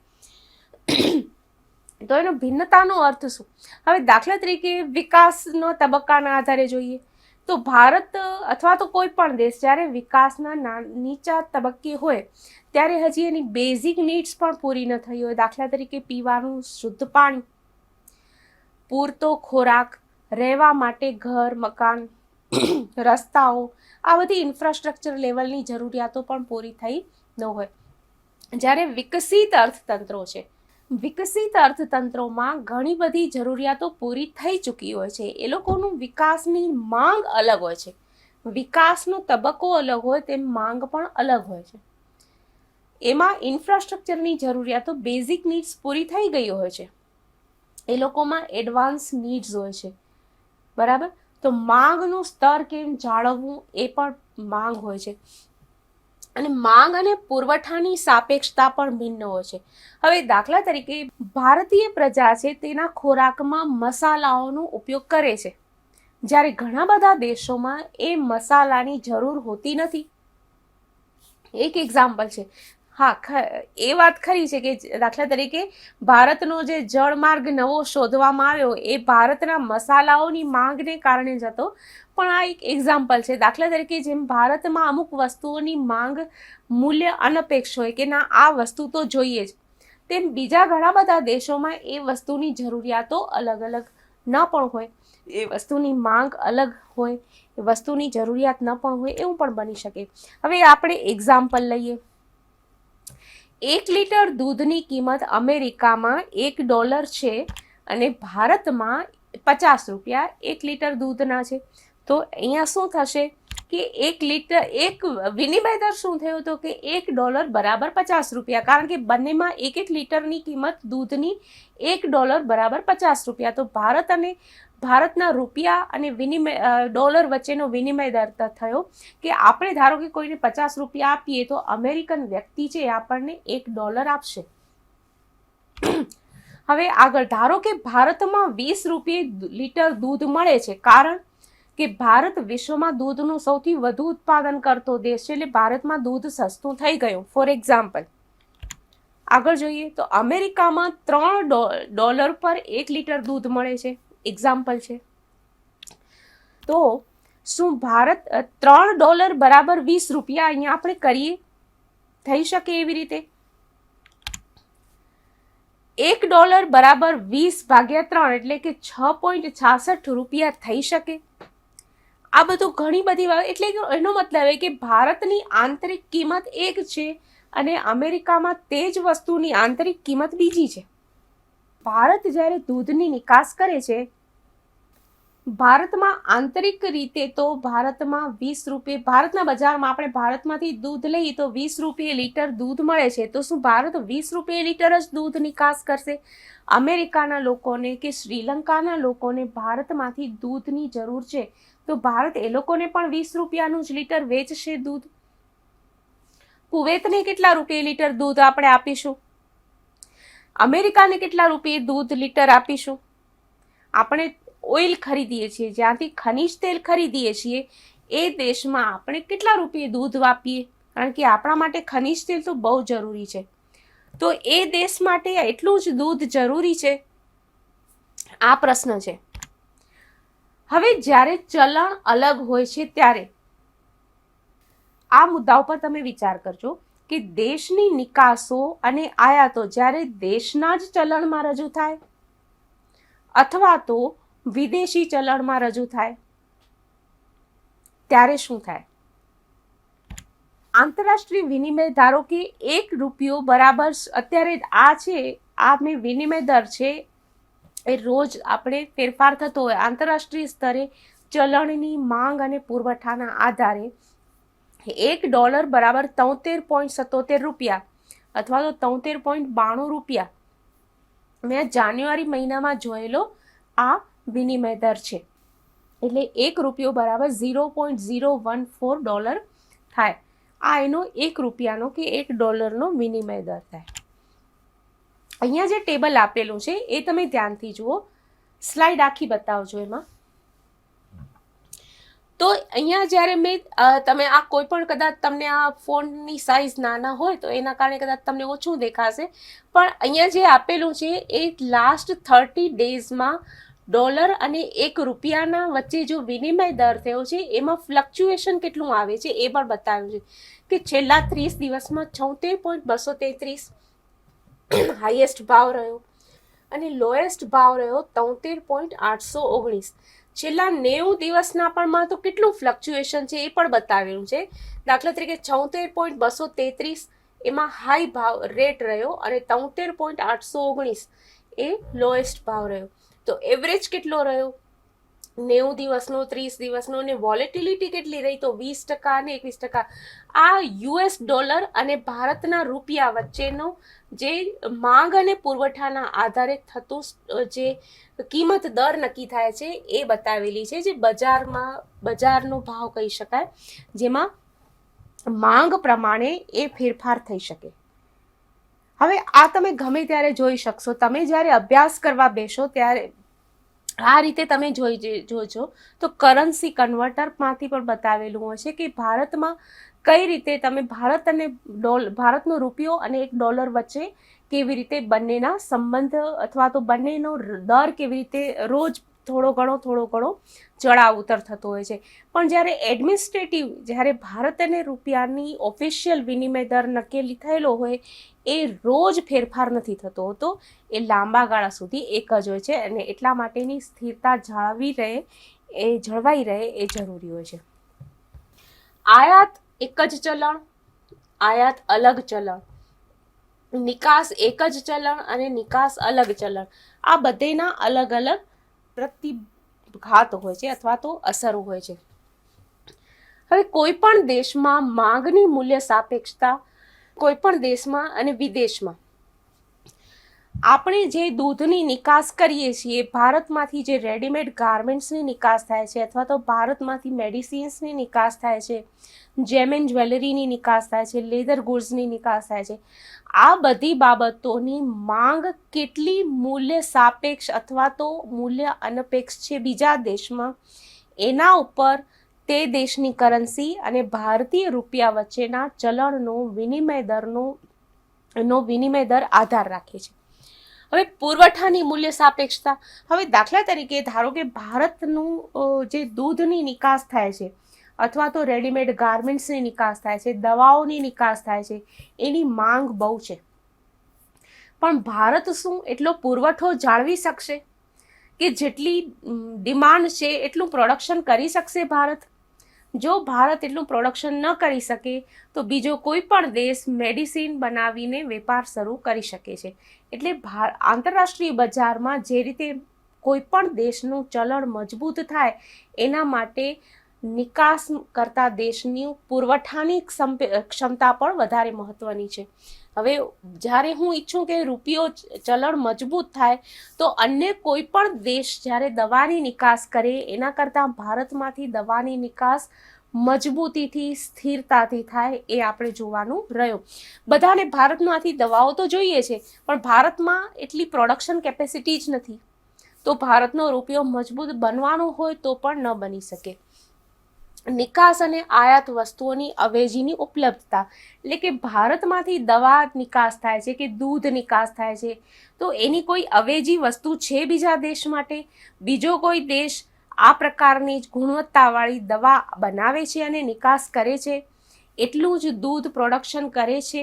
તો એનો ભિન્નતાનો અર્થ શું? હવે દાખલા તરીકે વિકાસનો તબક્કાના આધારે જોઈએ તો ભારત અથવા તો કોઈ પણ દેશ જ્યારે વિકાસના નીચા તબક્કે હોય ત્યારે હજી એની બેઝિક નીડ્સ પણ પૂરી ન થઈ હોય. દાખલા તરીકે પીવાનું શુદ્ધ પાણી, પૂરતો ખોરાક, રહેવા માટે ઘર, મકાન, રસ્તાઓ, આ બધી ઇન્ફ્રાસ્ટ્રક્ચર લેવલની જરૂરિયાતો પણ પૂરી થઈ ન હોય. જ્યારે વિકસિત અર્થતંત્રો છે, વિકસિત અર્થતંત્રોમાં ઘણી બધી જરૂરિયાતો પૂરી થઈ ચૂકી હોય છે. એ લોકોનું વિકાસની માંગ અલગ હોય છે, વિકાસનો તબક્કો અલગ હોય તેમ માંગ પણ અલગ હોય છે. એમાં ઇન્ફ્રાસ્ટ્રક્ચરની જરૂરિયાતો, બેઝિક નીડ્સ પૂરી થઈ ગઈ હોય છે, એ લોકોમાં એડવાન્સ નીડ્સ હોય છે, બરાબર. તો માંગનું સ્તર કેમ જાળવવું એ પણ માંગ હોય છે. અને માંગ અને પુરવઠાની સાપેક્ષતા પણ ભિન્ન હોય છે. હવે દાખલા તરીકે ભારતીય પ્રજા છે તેના ખોરાકમાં મસાલાઓનો ઉપયોગ કરે છે, જ્યારે ઘણા બધા દેશોમાં એ મસાલાની જરૂર હોતી નથી. એક એક્ઝામ્પલ છે. હા, એ વાત ખરી છે કે દાખલા તરીકે ભારતનો જે જળમાર્ગ નવો શોધવામાં આવ્યો એ ભારતના મસાલાઓની માંગને કારણે જ હતો, પણ આ એક એક્ઝામ્પલ છે. દાખલા તરીકે જેમ ભારતમાં અમુક વસ્તુઓની માંગ મૂલ્ય અનપેક્ષ હોય કે ના આ વસ્તુ તો જોઈએ જ, તેમ બીજા ઘણા બધા દેશોમાં એ વસ્તુની જરૂરિયાતો અલગ અલગ ન પણ હોય, એ વસ્તુની માંગ અલગ હોય, એ વસ્તુની જરૂરિયાત ન પણ હોય, એવું પણ બની શકે. હવે આપણે એક્ઝામ્પલ લઈએ. 1 લીટર દૂધની કિંમત અમેરિકામાં $1 છે અને ભારતમાં 50 રૂપિયા 1 લીટર દૂધના છે. તો અહીંયા શું થશે કે 1 લીટર, એક વિનિમય દર શું થયો હતો કે $1 બરાબર 50 રૂપિયા, કારણ કે બંનેમાં 1 લીટરની કિંમત દૂધની $1 બરાબર 50 રૂપિયા. તો ભારત અને ભારતના રૂપિયા અને ડોલર વચ્ચેનો વિનિમય દર થયો કે આપણે ધારો કે કોઈને 50 રૂપિયા આપીએ તો અમેરિકન વ્યક્તિ છે આપણને $1 આપશે. હવે આગળ ધારો કે ભારતમાં 20 રૂપિયે લીટર દૂધ મળે છે, કારણ કે ભારત વિશ્વમાં દૂધનું સૌથી વધુ ઉત્પાદન કરતો દેશ છે, એટલે ભારતમાં દૂધ સસ્તું થઈ ગયું. ફોર એક્ઝામ્પલ આગળ જોઈએ તો અમેરિકામાં $3 પર 1 લીટર દૂધ મળે છે, એક્ઝામ્પલ છે. તો શું ભારત $3 બરાબર 20 રૂપિયા અહીંયા આપણે કરીએ, થઈ શકે એવી રીતે? $1 બરાબર 20/3 એટલે કે 6.66 રૂપિયા થઈ શકે. આ બધું ઘણી બધી વાત, એટલે એનો મતલબ એ કે ભારતની આંતરિક કિંમત એક છે અને અમેરિકામાં તે જ વસ્તુની આંતરિક કિંમત બીજી છે. ભારત જ્યારે દૂધની નિકાસ કરે છે, ભારતમાં આંતરિક રીતે તો ભારતમાં 20 રૂપિયે, ભારતના બજારમાં આપણે ભારતમાંથી દૂધ લઈએ તો 20 રૂપિયે લીટર દૂધ મળે છે. તો શું ભારત 20 રૂપિયે લીટર જ દૂધ નિકાસ કરશે? અમેરિકાના લોકોને કે શ્રીલંકાના લોકોને ભારતમાંથી દૂધની જરૂર છે, તો ભારત એ લોકોને પણ 20 રૂપિયાનું જ લીટર વેચશે દૂધ. કુવૈતને કેટલા રૂપિયે લીટર દૂધ આપણે આપીશું? અમેરિકાને કેટલા રૂપિયે દૂધ લીટર આપીશું? આપણે ઓઇલ ખરીદીએ છીએ, જ્યાંથી ખનિજ તેલ ખરીદીએ છીએ, એ દેશમાં આપણે કેટલા રૂપિયે દૂધ આપીએ? કારણ કે આપણા માટે ખનિજ તેલ તો બહુ જરૂરી છે. તો એ દેશ માટે એટલું જ દૂધ જરૂરી છે? આ પ્રશ્ન છે. હવે જ્યારે ચલણ અલગ હોય છે ત્યારે આ મુદ્દા ઉપર તમે વિચાર કરજો કે દેશની નિકાસો અને આયાતો જ્યારે દેશના જ ચલણમાં રજૂ થાય અથવા તો વિદેશી ચલણમાં રજૂ થાય ત્યારે શું થાય? આંતરરાષ્ટ્રીય વિનિમય ધારો કે $1 બરાબર, અત્યારે આ છે, આ મેં વિનિમય દર છે, એ રોજ આપણે ફેરફાર થતો હોય આંતરરાષ્ટ્રીય સ્તરે ચલણની માંગ અને પુરવઠાના આધારે. $1 બરાબર 73.77 રૂપિયા અથવા તો 73.92 રૂપિયા મેં જાન્યુઆરી મહિનામાં જોયેલો આ વિનિમય દર છે. એટલે $1 બરાબર $0.014 થાય. આ એનો $1 કે $1 વિનિમય દર થાય. અહીંયા જે ટેબલ આપેલું છે એ તમે ધ્યાનથી જુઓ, સ્લાઇડ આખી બતાવજો એમાં. તો અહીંયા જ્યારે તમે આ કોઈ પણ કદાચ તમને આ ફોન્ટની સાઇઝ નાના હોય તો એના કારણે કદાચ તમને ઓછું દેખાશે, પણ અહીંયા જે આપેલું છે એ લાસ્ટ 30 ડેઝમાં ડોલર અને 1 રૂપિયાના વચ્ચે જો વિનિમય દર થયો છે એમાં ફ્લક્ચ્યુએશન કેટલું આવે છે એ પણ બતાવ્યું છે કે છેલ્લા 30 દિવસમાં 76.233 હાઈએસ્ટ ભાવ રહ્યો અને લોએસ્ટ ભાવ રહ્યો 73.819. છેલ્લા 90 દિવસના પણમાં તો કેટલું ફ્લક્ચ્યુએશન છે એ પણ બતાવેલું છે. દાખલા તરીકે 76.233 એમાં હાઈ ભાવ રેટ રહ્યો અને 73.819 એ લોએસ્ટ ભાવ રહ્યો. તો એવરેજ કેટલો રહ્યો 90 દિવસનો, 30 દિવસનો, અને વોલેટિલિટી કેટલી રહી તો 20% અને 21%. આ યુએસ ડોલર અને ભારતના રૂપિયા વચ્ચેનો જે માંગ અને પુરવઠાના આધારે થતું જે કિંમત દર નક્કી થાય છે એ બતાવેલી છે, જે બજારનો ભાવ કહી શકાય, જેમાં માંગ પ્રમાણે એ ફેરફાર થઈ શકે. હવે આ તમે ગમે ત્યારે જોઈ શકશો. તમે જ્યારે અભ્યાસ કરવા બેસો ત્યારે આ રીતે તમે જોજો તો કરન્સી કન્વર્ટરમાંથી પણ બતાવેલું હશે કે ભારતમાં કઈ રીતે તમે ભારતનો રૂપિયો અને $1 વચ્ચે કેવી રીતે બંનેના સંબંધ અથવા તો બંનેનો દર કેવી રીતે રોજ થોડો ઘણો ચડાવ ઉતર થતો હોય છે. પણ જ્યારે ભારત અને રૂપિયાની ઓફિશિયલ વિનિમય દર નક્કી થયેલો હોય એ રોજ ફેરફાર નથી થતો હોતો, એ લાંબા ગાળા સુધી એક જ હોય છે અને એટલા માટેની સ્થિરતા જળવાઈ રહે એ જરૂરી હોય છે. આયાત એક જ ચલણ, આયાત અલગ ચલણ, નિકાસ એક જ ચલણ અને નિકાસ અલગ ચલણ, આ બધેના અલગ અલગ પ્રતિઘાત હોય છે અથવા તો અસરો હોય છે. હવે કોઈ પણ દેશમાં માંગની મૂલ્ય સાપેક્ષતા, કોઈ પણ દેશમાં અને વિદેશમાં આપણે જે દૂધની નિકાસ કરીએ છીએ, ભારતમાંથી જે રેડીમેડ ગાર્મેન્ટ્સની નિકાસ થાય છે અથવા તો ભારતમાંથી મેડિસિન્સની નિકાસ થાય છે, જેમ એન્ડ જ્વેલરીની નિકાસ થાય છે, લેધર ગુડ્સની નિકાસ થાય છે, આ બધી બાબતોની માંગ કેટલી મૂલ્ય સાપેક્ષ અથવા તો મૂલ્ય અનપેક્ષ છે બીજા દેશમાં, એના ઉપર તે દેશની કરન્સી અને ભારતીય રૂપિયા વચ્ચેના ચલણનો વિનિમય દર આધાર રાખે છે. હવે પુરવઠાની મૂલ્ય સાપેક્ષતા, હવે દાખલા તરીકે ધારો કે ભારતનું જે દૂધની નિકાસ થાય છે અથવા તો રેડીમેડ ગાર્મેન્ટ્સની નિકાસ થાય છે, દવાઓની નિકાસ થાય છે, એની માંગ બહુ છે, પણ ભારત શું એટલો પુરવઠો જાળવી શકશે કે જેટલી ડિમાન્ડ છે એટલું પ્રોડક્શન કરી શકશે ભારત? જો ભારત એટલું પ્રોડક્શન ન કરી શકે તો બીજો કોઈ પણ દેશ મેડિસિન બનાવીને વેપાર શરૂ કરી શકે છે. એટલે આંતરરાષ્ટ્રીય બજારમાં જે રીતે કોઈ પણ દેશનું ચલણ મજબૂત થાય એના માટે નિકાસ કરતા દેશની પુરવઠાની ક્ષમતા પણ વધારે મહત્વની છે. હવે જ્યારે હું ઈચ્છું કે રૂપિયો ચલણ મજબૂત થાય તો અન્ય કોઈ પણ દેશ જ્યારે દવાની નિકાસ કરે એના કરતાં ભારતમાંથી દવાની નિકાસ મજબૂતીથી, સ્થિરતાથી થાય એ આપણે જોવાનું રહ્યું. બધાને ભારતમાંથી દવાઓ તો જોઈએ છે પણ ભારતમાં એટલી પ્રોડક્શન કેપેસિટી જ નથી, તો ભારતનો રૂપિયો મજબૂત બનવાનો હોય તો પણ ન બની શકે. નિકાસ અને આયાત વસ્તુઓની અવેજીની ઉપલબ્ધતા, એટલે કે ભારતમાંથી દવા નિકાસ થાય છે કે દૂધ નિકાસ થાય છે તો એની કોઈ અવેજી વસ્તુ છે બીજા દેશ માટે? બીજો કોઈ દેશ આ પ્રકારની ગુણવત્તાવાળી દવા બનાવે છે અને નિકાસ કરે છે, એટલું જ દૂધ પ્રોડક્શન કરે છે,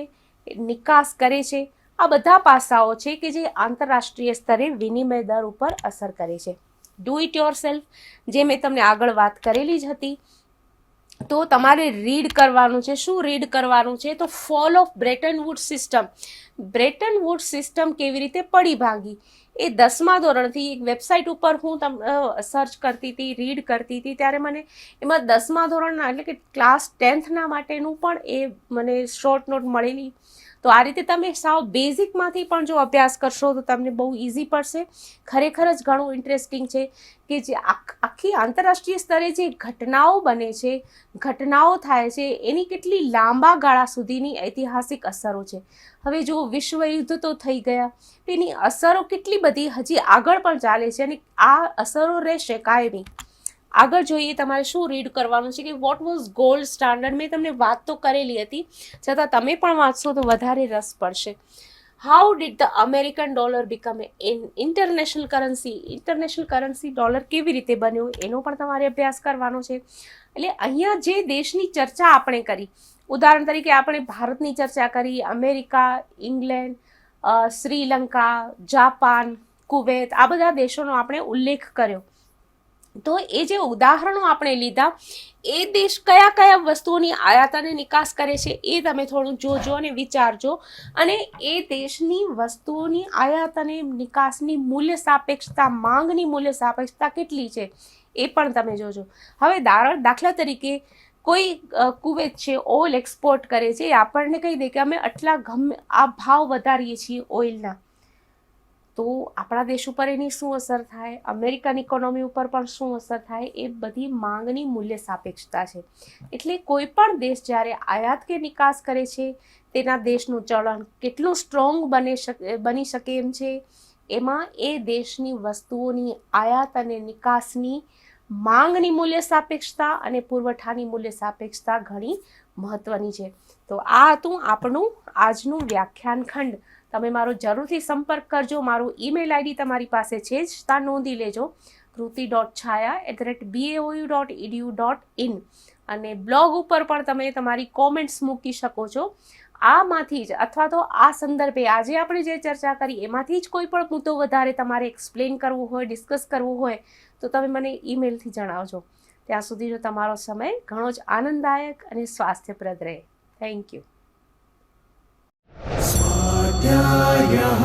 નિકાસ કરે છે. આ બધા પાસાઓ છે કે જે આંતરરાષ્ટ્રીય સ્તરે વિનિમય દર ઉપર અસર કરે છે. ડુ ઇટ યોર સેલ્ફ, જે મેં તમને આગળ વાત કરેલી જ હતી, તો તમારે રીડ કરવાનું છે. શું રીડ કરવાનું છે? તો fall of Bretton woods system. Bretton woods system કેવી રીતે પડી ભાંગી એ 10મા ધોરણથી એક વેબસાઇટ ઉપર હું સર્ચ કરતી હતી, રીડ કરતી હતી, ત્યારે મને એમાં 10મા ધોરણના એટલે કે ક્લાસ 10થના માટેનું પણ એ મને શોર્ટ નોટ મળેલી. તો આ રીતે તમે સાવ બેઝિકમાંથી પણ જો અભ્યાસ કરશો તો તમને બહુ ઇઝી પડશે. ખરેખર જ ઘણું ઇન્ટરેસ્ટિંગ છે કે જે આખી આંતરરાષ્ટ્રીય સ્તરે જે ઘટનાઓ બને છે, ઘટનાઓ થાય છે, એની કેટલી લાંબા ગાળા સુધીની ઐતિહાસિક અસરો છે. હવે જો વિશ્વ યુદ્ધ તો થઈ ગયા, એની અસરો કેટલી બધી હજી આગળ પણ ચાલે છે અને આ અસરો રહેશે કાયમી. આગળ જોઈએ તમારે શું રીડ કરવાનું છે કે વોટ વોઝ ગોલ્ડ સ્ટાન્ડર્ડ. મેં તમને વાત તો કરેલી હતી, છતાં તમે પણ વાંચશો તો વધારે રસ પડશે. How did the American dollar become international currency dollar કેવી રીતે બન્યો એનો પણ તમારે અભ્યાસ કરવાનો છે. એટલે અહીંયા જે દેશની ચર્ચા આપણે કરી, ઉદાહરણ તરીકે આપણે ભારતની ચર્ચા કરી, America, England, Sri Lanka, Japan, Kuwait, આ બધા દેશોનો આપણે ઉલ્લેખ કર્યો. તો એ જે ઉદાહરણો આપણે લીધા, એ દેશ કયા કયા વસ્તુઓની આયાત અને નિકાસ કરે છે એ તમે થોડું જોજો અને વિચારજો. અને એ દેશની વસ્તુઓની આયાત અને નિકાસની મૂલ્ય સાપેક્ષતા, માંગની મૂલ્ય સાપેક્ષતા કેટલી છે એ પણ તમે જોજો. હવે દાખલા તરીકે કોઈ કુવૈત છે, ઓઇલ એક્સપોર્ટ કરે છે, એ આપણને કહી દે કે અમે આટલા આ ભાવ વધારીએ છીએ ઓઇલના, તો આપણા દેશ ઉપર એની શું અસર થાય, અમેરિકન ઇકોનોમી ઉપર પણ શું અસર થાય, એ બધી માંગની મૂલ્ય સાપેક્ષતા છે. એટલે કોઈ પણ દેશ જ્યારે આયાત કે નિકાસ કરે છે, તેના દેશનું ચલણ કેટલું સ્ટ્રોંગ બની શકે એમ છે, એમાં એ દેશની વસ્તુઓની આયાત અને નિકાસની માંગની મૂલ્ય સાપેક્ષતા અને પુરવઠાની મૂલ્ય સાપેક્ષતા ઘણી મહત્વની છે. તો આ હતું આપણું આજનું વ્યાખ્યાન ખંડ. તમે મારો જરૂરથી સંપર્ક કરજો. મારું ઈમેલ આઈડી તમારી પાસે છે જ, ત્યાં નોંધી લેજો, kruti.chhaya@bau.edu.in. અને બ્લોગ ઉપર પણ તમે તમારી કોમેન્ટ્સ મૂકી શકો છો. આમાંથી જ અથવા તો આ સંદર્ભે આજે આપણે જે ચર્ચા કરી એમાંથી જ કોઈ પણ મુદ્દો વધારે તમારે એક્સપ્લેન કરવું હોય, ડિસ્કસ કરવું હોય, તો તમે મને ઈમેલથી જણાવજો. ત્યાં સુધીનો તમારો સમય ઘણો જ આનંદદાયક અને સ્વાસ્થ્યપ્રદ રહે. Thank you. स्वाध्यायः